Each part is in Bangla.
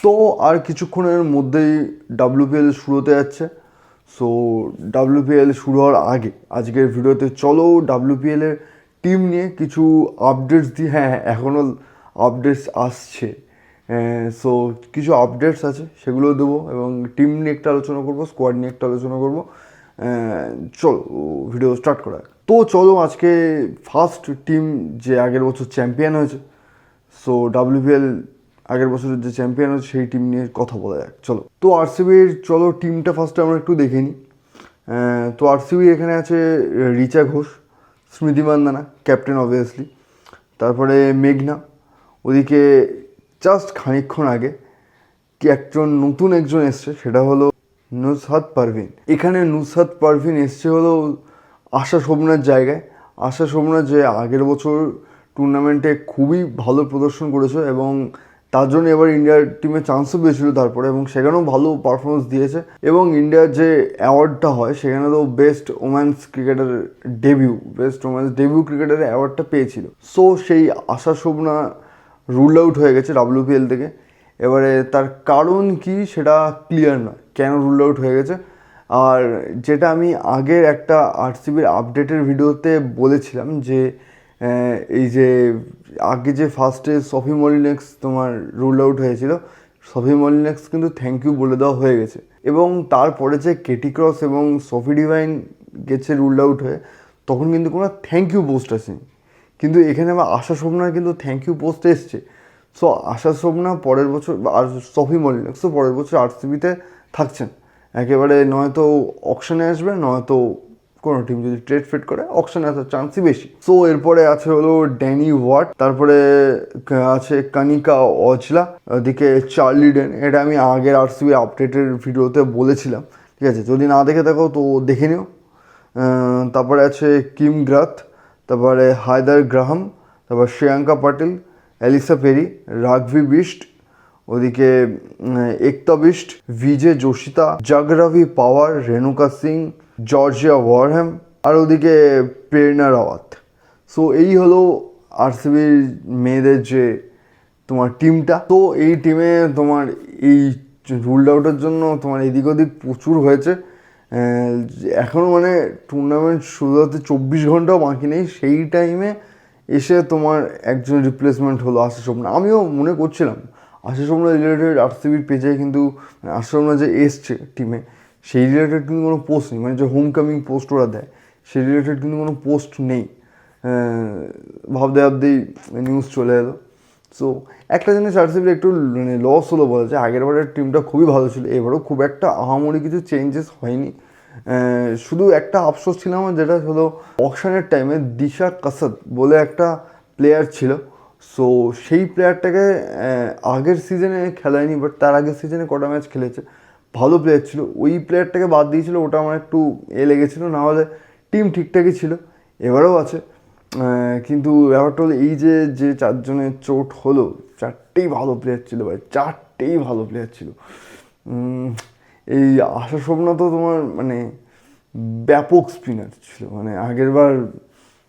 তো আর কিছুক্ষণের মধ্যেই WPL শুরু হতে যাচ্ছে। সো WPL শুরু হওয়ার আগে আজকের ভিডিওতে চলো WPL-এর টিম নিয়ে কিছু আপডেটস দিই। হ্যাঁ, এখনও আপডেটস আসছে। সো কিছু আপডেটস আছে সেগুলো দেবো এবং টিম নিয়ে একটা আলোচনা করবো, স্কোয়াড নিয়ে একটা আলোচনা করবো। চলো ভিডিও স্টার্ট করা যাক। তো চলো আজকে ফার্স্ট টিম যে আগের বছর চ্যাম্পিয়ন হয়েছে, সো WPL আগের বছরের যে চ্যাম্পিয়ন হয়েছে সেই টিম নিয়ে কথা বলা যাক। চলো তো আরসিবির চলো টিমটা ফার্স্টে আমরা একটু দেখে নিই। তো আরসিবির এখানে আছে রিচা ঘোষ, স্মৃতি মান্দানা ক্যাপ্টেন অবভিয়াসলি, তারপরে মেঘনা। ওদিকে জাস্ট খানিকক্ষণ আগে কি নতুন একজন এসছে, সেটা হলো নুসরাত পারভিন। এখানে নুসরাত পারভিন এসছে হলো আশা শোভনার জায়গায়। আশা শোভনা যে আগের বছর টুর্নামেন্টে খুবই ভালো প্রদর্শন করেছে এবং তার জন্য এবার ইন্ডিয়ার টিমে চান্সও পেয়েছিল তারপরে, এবং সেখানেও ভালো পারফরমেন্স দিয়েছে। এবং ইন্ডিয়ার যে অ্যাওয়ার্ডটা হয় সেখানে তো বেস্ট ওমেন্স ক্রিকেটার ডেবিউ ক্রিকেটারের অ্যাওয়ার্ডটা পেয়েছিল। সো সেই আশা শোভনা রুল আউট হয়ে গেছে WPL থেকে। এবারে তার কারণ কি সেটা ক্লিয়ার নয়, কেন রুল আউট হয়ে গেছে। আর যেটা আমি আগের একটা আরসিবির আপডেটের ভিডিওতে বলেছিলাম যে এই যে আগে যে ফার্স্টে সফি মলিনেক্স তোমার রুল আউট হয়েছিল, সফি মলিনেক্স কিন্তু থ্যাংক ইউ বলে দেওয়া হয়ে গেছে। এবং তারপরে যে কেটি ক্রস এবং সফি ডিভাইন গেছে রুল আউট হয়ে, তখন কিন্তু কোনো থ্যাংক ইউ পোস্ট আসেনি। কিন্তু এখানে আবার আশা শোভনার কিন্তু থ্যাংক ইউ পোস্ট এসছে। সো আশা শোভনা পরের বছর, আর সফি মলিনেক্সও পরের বছর আরসিবিতে থাকছেন। একেবারে নয়তো অকশনে আসবে, নয়তো কোনো টিম যদি ট্রেড ফেড করে অকশনে আসার চান্সই বেশি। সো এরপরে আছে হলো ড্যানি ওয়াট, তারপরে আছে কানিকা অজলা, ওদিকে চার্লি ডেন। এটা আমি আগের আরসিবি আপডেটের ভিডিওতে বলেছিলাম, ঠিক আছে? যদি না দেখে থাকো তো দেখে নিও। তারপরে আছে কিম গ্রাথ, তারপরে হায়দার গ্রাহাম, তারপর শ্রেয়াঙ্কা পাটিল, এলিসা পেরি, রাঘভি বিস্ট, ওদিকে Ekta Bisht, V J Joshitha, Jagravi Pawar, Renuka Singh, Georgia Wareham, আর ওদিকে প্রেরণা রাওয়াত। সো এই হলো আরসিবির মেয়েদের যে তোমার টিমটা। তো এই টিমে তোমার এই রুলড আউটের জন্য তোমার এদিক ওদিক প্রচুর হয়েছে। এখনও মানে টুর্নামেন্ট শুরু হতে 24 ঘন্টাও বাকি নেই, সেই টাইমে এসে তোমার একজন রিপ্লেসমেন্ট হলো আশা শোভনা। আমিও মনে করছিলাম আশা শোভনা রিলেটেড আরসিবির পেজে কিন্তু আশা শোভনা যে এসছে টিমে সেই রিলেটেড কিন্তু কোনো পোস্ট নেই, মানে যে হোম কামিং পোস্ট ওরা দেয় সেই রিলেটেড কিন্তু কোনো পোস্ট নেই। ভাবতেই নিউজ চলে এলো। সো একটা জিনিস আরসিবির একটু মানে লস হলো বলা যায়, আগের বারের টিমটা খুবই ভালো ছিল, এবারও খুব একটা আহামরি কিছু চেঞ্জেস হয়নি। শুধু একটা আফসোস ছিল আমার, যেটা হলো অকশনের টাইমে দিশা কাসাদ বলে একটা প্লেয়ার ছিল। সো সেই প্লেয়ারটাকে আগের সিজনে খেলায়নি, বাট তার আগের সিজনে কটা ম্যাচ খেলেছে, ভালো প্লেয়ার ছিল। ওই প্লেয়ারটাকে বাদ দিয়েছিল, ওটা আমার একটু লেগেছিলো। না হলে টিম ঠিকঠাকই ছিল, এবারেও আছে। কিন্তু ব্যাপারটা হলো এই যে যে চারজনের চোট হলো, চারটেই ভালো প্লেয়ার ছিল ভাই, চারটেই ভালো প্লেয়ার ছিল। এই আশা শোভনা তো তোমার মানে ব্যাপক স্পিনার ছিল, মানে আগের বার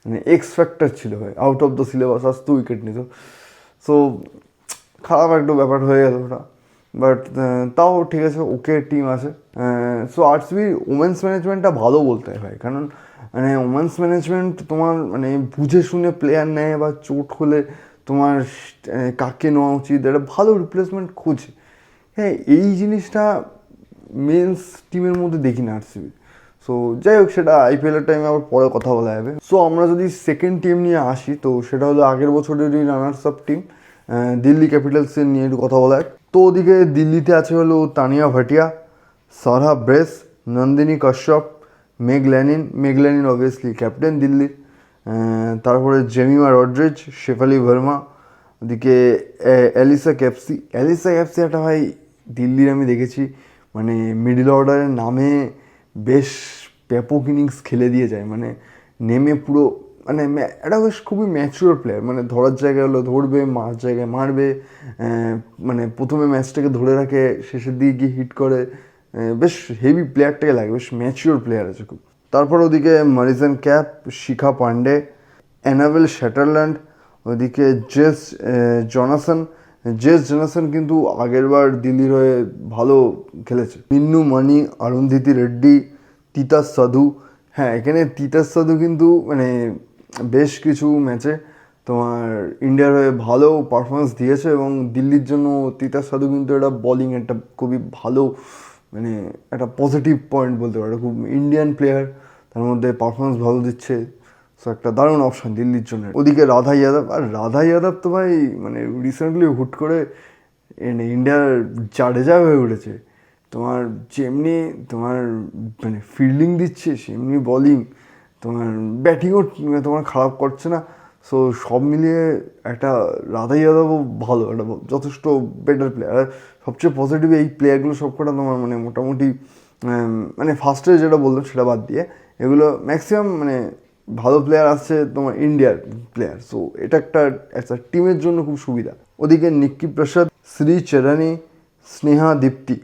মানে এক্স ফ্যাক্টর ছিল ভাই, আউট অফ দ্য সিলেবাস আসতো, উইকেট নিত। সো খারাপ একটা ব্যাপার হয়ে গেল ওটা, বাট তাও ঠিক আছে, ওকে টিম আছে। সো আরসিবির ওমেন্স ম্যানেজমেন্টটা ভালো বলতে হয় ভাই, কারণ মানে ওমেন্স ম্যানেজমেন্ট তোমার মানে বুঝে শুনে প্লেয়ার নেয়, বা চোট হলে তোমার কাকে নেওয়া উচিত একটা ভালো রিপ্লেসমেন্ট খোঁজে। হ্যাঁ, এই জিনিসটা মেন্স টিমের মধ্যে দেখি না আরসিবি। সো যাই হোক, সেটা IPL-এর টাইমে আবার পরে কথা বলা যাবে। সো আমরা যদি সেকেন্ড টিম নিয়ে আসি, তো সেটা হলো আগের বছরেরই রানার্স আপ টিম দিল্লি ক্যাপিটালসের নিয়ে একটু কথা বলা হয়। তো ওদিকে দিল্লিতে আছে হলো Tania Bhatia, Sarah Bryce, Nandini Kashyap, Meg Lanning obviously captain দিল্লির, তারপরে জেমিমা রড্রিজ, শেফালি ভার্মা, ওদিকে এলিসা ক্যাপসি একটা ভাই দিল্লির আমি দেখেছি মানে মিডল অর্ডারের নামে বেশ ব্যাপক ইনিংস খেলে দিয়ে যায়, মানে নেমে পুরো মানে একটা বেশ খুবই ম্যাচিওর প্লেয়ার, মানে ধরার জায়গায় হলো ধরবে, মার জায়গায় মারবে, মানে প্রথমে ম্যাচটাকে ধরে রাখে, শেষের দিকে গিয়ে হিট করে, বেশ হেভি প্লেয়ারটাকে লাগে, বেশ ম্যাচিওর প্লেয়ার আছে খুব। তারপর ওদিকে মরিসন ক্যাপ, শিখা পান্ডে, অ্যানাবেল শ্যাটারল্যান্ড, ওদিকে জেস জনাসন, জেস জেনাসন কিন্তু আগেরবার দিল্লির হয়ে ভালো খেলেছে। মিন্নু মানি, অরুন্ধতি রেড্ডি, তিতাস সাধু। হ্যাঁ, এখানে তিতাস সাধু কিন্তু মানে বেশ কিছু ম্যাচে তোমার ইন্ডিয়ার হয়ে ভালো পারফরমেন্স দিয়েছে এবং দিল্লির জন্য তিতাস সাধু কিন্তু একটা বোলিং একটা খুবই ভালো মানে একটা পজিটিভ পয়েন্ট বলতে পারো। খুব ইন্ডিয়ান প্লেয়ার, তার মধ্যে পারফরমেন্স ভালো দিচ্ছে, সো একটা দারুণ অপশন দিল্লির জন্য। ওদিকে রাধা যাদব, আর রাধা যাদব তো ভাই মানে রিসেন্টলি হুট করে ইন্ডিয়ার জাডেজা হয়ে উঠেছে। তোমার যেমনি তোমার মানে ফিল্ডিং দিচ্ছে সেমনি বলিং, তোমার ব্যাটিংও তোমার খারাপ করছে না। সো সব মিলিয়ে একটা রাধা যাদবও ভালো, একটা যথেষ্ট বেটার প্লেয়ার। আর সবচেয়ে পজিটিভ এই প্লেয়ারগুলো সবকটা তোমার মানে মোটামুটি মানে ফার্স্টে যেটা বললাম সেটা বাদ দিয়ে এগুলো ম্যাক্সিমাম মানে ভালো প্লেয়ার আসছে তোমার ইন্ডিয়ার প্লেয়ার। সো এটা একটা টিমের জন্য খুব সুবিধা। ওদিকে নিক্কি প্রসাদ, শ্রী চেরানি, স্নেহা, দীপ্তি।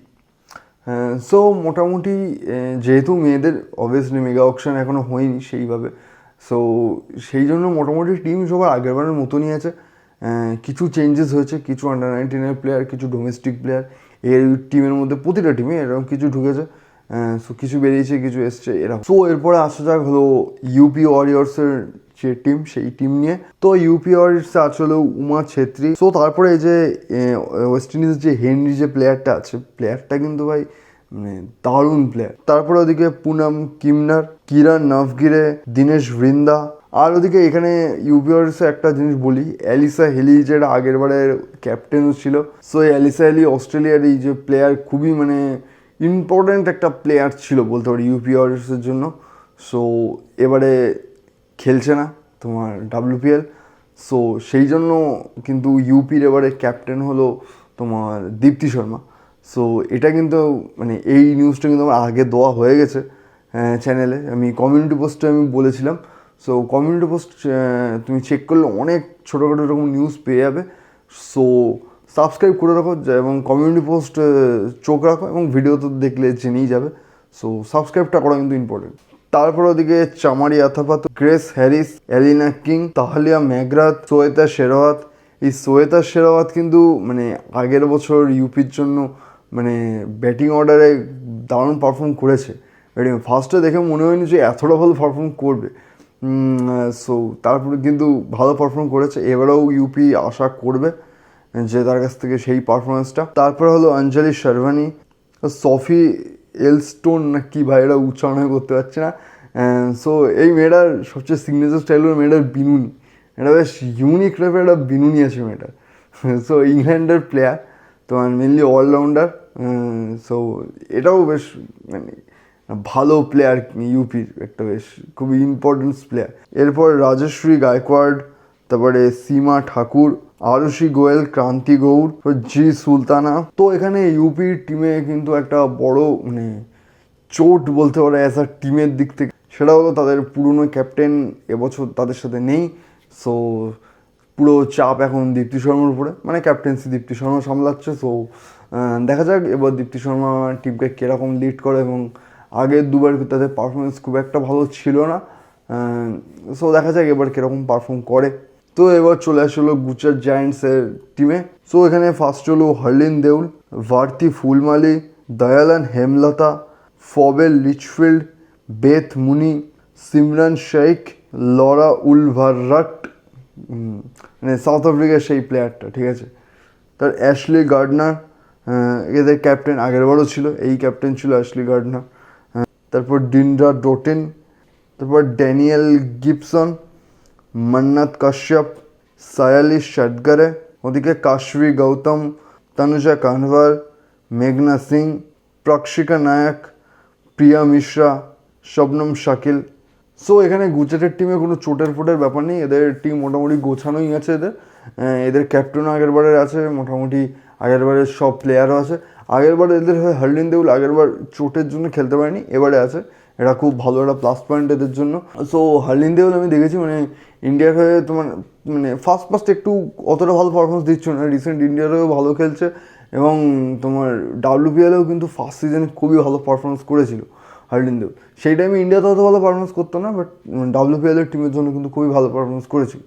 সো মোটামুটি যেহেতু মেয়েদের অবভিয়াসলি মেগা অকশন এখনও হয়নি সেইভাবে, সো সেই জন্য মোটামুটি টিম সবার আগেরবারের মতনই আছে। কিছু চেঞ্জেস হয়েছে, কিছু আন্ডার 19-এর প্লেয়ার, কিছু ডোমেস্টিক প্লেয়ার এর টিমের মধ্যে, প্রতিটা টিমে এরকম কিছু ঢুকেছে। সো কিছু বেরিয়েছে, কিছু এসছে এরকম। সো এরপরে আসা যাক হলো ইউপি ওয়ারিয়র্সের যে টিম, সেই টিম নিয়ে। তো ইউপি ওয়ারিয়র্সে আছে হলো উমা ছেত্রী। সো তারপরে এই যে ওয়েস্ট ইন্ডিজের যে হেনরি যে প্লেয়ারটা আছে, প্লেয়ারটা কিন্তু ভাই মানে দারুণ প্লেয়ার। তারপরে ওদিকে পুনম কিমনার, কিরণ নভগিরে, দীনেশ বৃন্দা। আর ওদিকে এখানে ইউপিআরসে একটা জিনিস বলি, অ্যালিসা হেলি যেটা আগের বারের ক্যাপ্টেনও ছিল। সো এই অ্যালিসা হেলি অস্ট্রেলিয়ার এই যে প্লেয়ার খুবই মানে ইম্পর্ট্যান্ট একটা প্লেয়ার ছিল বলতে পারি ইউপিআরসের জন্য। সো এবারে খেলছে না তোমার WPL। সো সেই জন্য কিন্তু ইউপির এবারে ক্যাপ্টেন হলো তোমার দীপ্তি শর্মা। সো এটা কিন্তু মানে এই নিউজটা কিন্তু আমার আগে দেওয়া হয়ে গেছে চ্যানেলে, আমি কমিউনিটি পোস্টে আমি বলেছিলাম। সো কমিউনিটি পোস্ট তুমি চেক করলে অনেক ছোটোখাটো এরকম নিউজ পেয়ে যাবে। সো সাবস্ক্রাইব করে রাখো এবং কমিউনিটি পোস্ট চোখ রাখো এবং ভিডিও তো দেখলে জেনেই যাবে। সো সাবস্ক্রাইবটা করা কিন্তু ইম্পর্টেন্ট। তারপর ওদিকে চামারি আথাপাত, গ্রেস হ্যারিস, এলিনা কিং, তাহলিয়া ম্যাগরাথ, সোয়েতা শেরওয়াত। এই সোয়েতা শেরওয়াত কিন্তু মানে আগের বছর ইউপির জন্য মানে ব্যাটিং অর্ডারে দারুণ পারফর্ম করেছে। ব্যাটিং ফার্স্টে দেখে মনে হয়নি যে এতটা ভালো পারফর্ম করবে। সো তারপরে কিন্তু ভালো পারফর্ম করেছে, এবারেও ইউপি আশা করবে যে তার কাছ থেকে সেই পারফরমেন্সটা। তারপর হলো অঞ্জলি শারভানি, সফি এলস্টোন না কি ভাই, এটা উচ্চারণ করতে পারছি না। সো এই মেয়েটার সবচেয়ে সিগনেচার স্টাইল হলো মেয়েটার বিনুনি, এটা বেশ ইউনিক টাইপের একটা বিনুনি আছে মেয়েটার। সো ইংল্যান্ডের প্লেয়ার, তোমার মেনলি অলরাউন্ডার। সো এটাও বেশ মানে ভালো প্লেয়ার, ইউপির একটা বেশ খুবই ইম্পর্টেন্স প্লেয়ার। এরপর রাজশ্রী গায়কোয়াড়, তারপরে সীমা ঠাকুর, আরুষি গোয়েল, ক্রান্তি গৌর, জি সুলতানা। তো এখানে ইউপির টিমে কিন্তু একটা বড় মানে চোট বলতে পারো অ্যাজ আ টিমের দিক থেকে, সেটা হলো তাদের পুরনো ক্যাপ্টেন এবছর তাদের সাথে নেই। সো পুরো চাপ এখন দীপ্তি শর্মার উপরে, মানে ক্যাপ্টেন্সি দীপ্তি শর্মা সামলাচ্ছে। সো দেখা যাক এবার দীপ্তি শর্মা টিমকে কীরকম লিড করে, এবং আগের দুবার তাদের পারফরমেন্স খুব একটা ভালো ছিল না। সো দেখা যাক এবার কীরকম পারফর্ম করে। তো এবার চলে আসলো গুজরাট জায়ান্টসের টিমে। সো এখানে ফার্স্ট হলো Harleen Deol, Bharti Phulmali, Dayalan Hemalatha, Phoebe Litchfield, Beth Mooney, Simran Sheikh, Laura উলভাররাট, মানে সাউথ আফ্রিকার সেই প্লেয়ারটা, ঠিক আছে। তার অ্যাশলি গার্ডনার, এদের ক্যাপ্টেন আগেরবারও ছিল, এই ক্যাপ্টেন ছিল অ্যাশলি গার্ডনার। তারপর ডিন্ড্রা ডোটেন, তারপর ড্যানিয়েল গিবসন, মন্নাথ কাশ্যপ, সায়ালি শটগারে। ওদিকে কাশবি গৌতম, তনুজা কানভার, মেঘনা সিং, প্রক্ষিকা নায়ক, প্রিয়া মিশ্রা, শবনম শাকিল। সো এখানে গুজরাটের টিমে কোনো চোটের ফোটের ব্যাপার নেই, এদের টিম মোটামুটি গোছানোই আছে। এদের ক্যাপ্টেনও আগেরবারের আছে, মোটামুটি আগেরবারের সব প্লেয়ারও আছে। আগেরবার এদের হয়ে হার্লিন দেউল আগেরবার চোটের জন্য খেলতে পারেনি, এবারে আছে, এটা খুব ভালো একটা প্লাস পয়েন্ট এদের জন্য। সো হার্লিন দেউল আমি দেখেছি মানে ইন্ডিয়ার হয়ে তোমার মানে ফার্স্ট একটু অতটা ভালো পারফরমেন্স দিচ্ছে না, রিসেন্ট ইন্ডিয়ার হয়েও ভালো খেলছে এবং তোমার WPLেও কিন্তু ফার্স্ট সিজনে খুবই ভালো পারফরমেন্স করেছিল হার্লিন দেউল। সেই টাইমে ইন্ডিয়াতে অত ভালো পারফরমেন্স করতো না, বাট WPLের টিমের জন্য কিন্তু খুবই ভালো পারফরমেন্স করেছিল।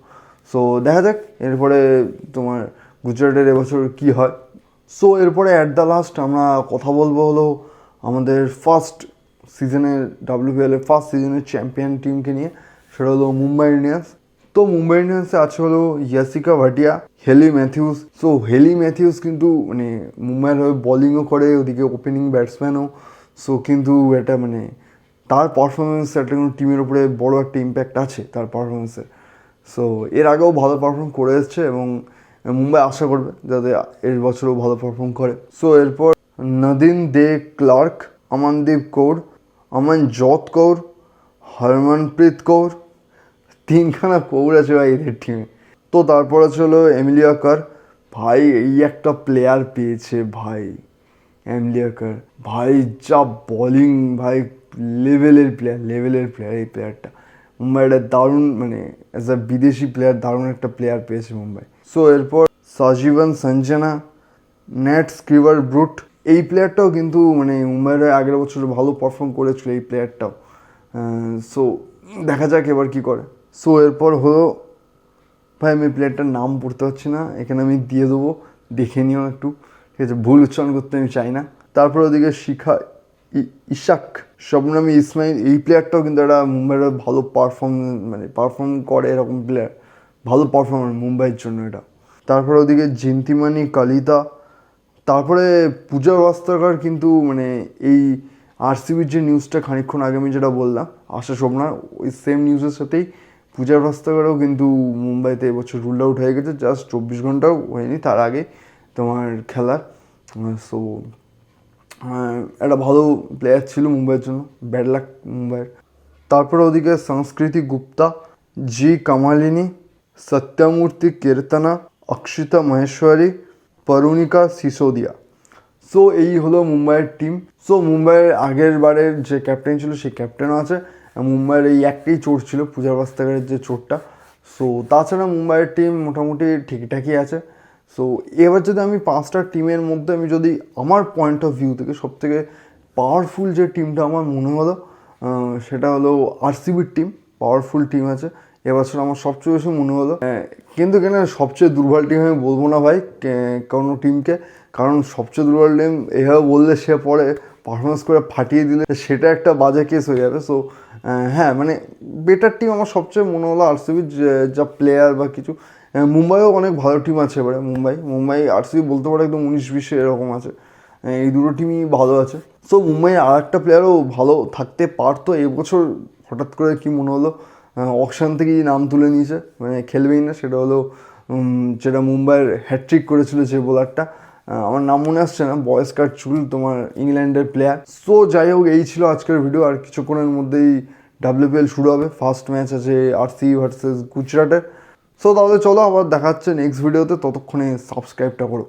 সো দেখা যাক এরপরে তোমার গুজরাটের এবছর কি হয়। সো এরপরে অ্যাট দ্য লাস্ট আমরা কথা বলবো হলো আমাদের ফার্স্ট সিজনের ডাব্লিউপিএলের ফার্স্ট সিজনের চ্যাম্পিয়ন টিমকে নিয়ে, সেটা হলো মুম্বাই ইন্ডিয়ান্স। তো মুম্বাই ইন্ডিয়ান্সে আছে হলো ইয়াসিকা ভাটিয়া, হেলি ম্যাথিউস। সো হেলি ম্যাথিউস কিন্তু মানে মুম্বাইয়ের হয়ে বলিংও করে, ওদিকে ওপেনিং ব্যাটসম্যানও। সো কিন্তু এটা মানে তার পারফরমেন্স একটা কোনো টিমের উপরে বড় একটা ইম্প্যাক্ট আছে তার পারফরমেন্সের। সো এর আগেও ভালো পারফর্ম করে এসছে এবং মুম্বাই আশা করবে যাতে এর বছরও ভালো পারফর্ম করে। সো এরপর নদিন দে ক্লার্ক, অমনদীপ কৌর, অমনজোত কৌর, হরমনপ্রীত কৌর, তিনখানা কৌর আছে ভাই এদের টিমে। তো তারপর আছে হলো এমিলিয়া কার। ভাই এই একটা প্লেয়ার পেয়েছে ভাই, এমিলিয়া কার ভাই, যা বলিং ভাই, লেভেলের প্লেয়ার এই প্লেয়ারটা। মুম্বাই একটা দারুণ মানে অ্যাজ আ বিদেশি প্লেয়ার দারুণ একটা প্লেয়ার পেয়েছে মুম্বাই। সো এরপর সাজীবন সঞ্জনা, নেট স্ক্রিভার ব্রুট, এই প্লেয়ারটাও কিন্তু মানে মুম্বাইয়ের আগের বছর ভালো পারফর্ম করেছিল এই প্লেয়ারটাও। সো দেখা যাক এবার কী করে। সো এরপর হলো ভাই আমি প্লেয়ারটার নাম পড়তে পারছি না, এখানে আমি দিয়ে দেবো, দেখে নিও একটু, ঠিক আছে, ভুল উচ্চারণ করতে আমি চাই না। তারপর ওদিকে শিখা ইশাক, শবনমী ইসমাইল, এই প্লেয়ারটাও কিন্তু একটা মুম্বাইয়ের ভালো পারফর্ম করে এরকম প্লেয়ার, ভালো পারফর্মার মুম্বাইয়ের জন্য এটা। তারপরে ওদিকে জিন্তিমানি কালিতা, তারপরে পূজা ভাস্কর কিন্তু মানে এই আরসিবির যে নিউজটা খানিকক্ষণ আগে আমি যেটা বললাম আশা স্বপ্নার, ওই সেম নিউজের সাথেই পূজা ভাস্করও কিন্তু মুম্বাইতে এবছর রুল আউট হয়ে গেছে, জাস্ট 24 ঘন্টাও হয়নি তার আগে তোমার খেলার। সো একটা ভালো প্লেয়ার ছিল মুম্বাইয়ের জন্য, ব্যাড লাক মুম্বাইয়ের। তারপরে ওদিকে সংস্কৃতি গুপ্তা, জি কামালিনী, সত্যমূর্তি কীর্তনা, অক্ষিতা মহেশ্বরী, পরুণিকা সিসোদিয়া। সো এই হলো মুম্বাইয়ের টিম। সো মুম্বাইয়ের আগের বারের যে ক্যাপ্টেন ছিল সেই ক্যাপ্টেনও আছে, মুম্বাইয়ের এই একটাই চোট ছিল পূজা ভাস্করের যে চোটটা। সো তাছাড়া মুম্বাইয়ের টিম মোটামুটি ঠিকঠাকই আছে। সো এবার যদি আমি 5টা টিমের মধ্যে আমি যদি আমার পয়েন্ট অফ ভিউ থেকে সবথেকে পাওয়ারফুল যে টিমটা আমার মনে হলো সেটা হলো আরসিবির টিম, পাওয়ারফুল টিম আছে এবছর আমার সবচেয়ে বেশি মনে হলো। কিন্তু কেন সবচেয়ে দুর্বল টিম আমি বলবো না ভাই কোনো টিমকে, কারণ সবচেয়ে দুর্বল টিম এভাবে বললে সে পরে পারফরমেন্স করে ফাটিয়ে দিলে সেটা একটা বাজে কেস হয়ে যাবে। সো হ্যাঁ মানে বেটার টিম আমার সবচেয়ে মনে হলো আরসিবির, যা প্লেয়ার বা কিছু। মুম্বাইও অনেক ভালো টিম আছে এবারে, মুম্বাই আরসিবি বলতে পারে একদম 19-20 এরকম আছে, এই দুটো টিমই ভালো আছে। সো মুম্বাই আর একটা প্লেয়ারও ভালো থাকতে পারতো, এবছর হঠাৎ করে কি মনে হলো অকশন থেকেই নাম তুলে নিয়েছে, মানে খেলবেই না, সেটা হলো যেটা মুম্বাইয়ের হ্যাট্রিক করেছিল যে বোলারটা, আমার নাম মনে আসছে না, বয়স্কার চুল, তোমার ইংল্যান্ডের প্লেয়ার। সো যাই হোক এই ছিল আজকের ভিডিও, আর কিছুক্ষণের মধ্যেই ডাব্লিউপিএল শুরু হবে, ফার্স্ট ম্যাচ আছে আরসিবি ভার্সেস গুজরাটের। সো তাহলে চলো আবার দেখা হচ্ছে নেক্সট ভিডিওতে, ততক্ষণে সাবস্ক্রাইবটা করো।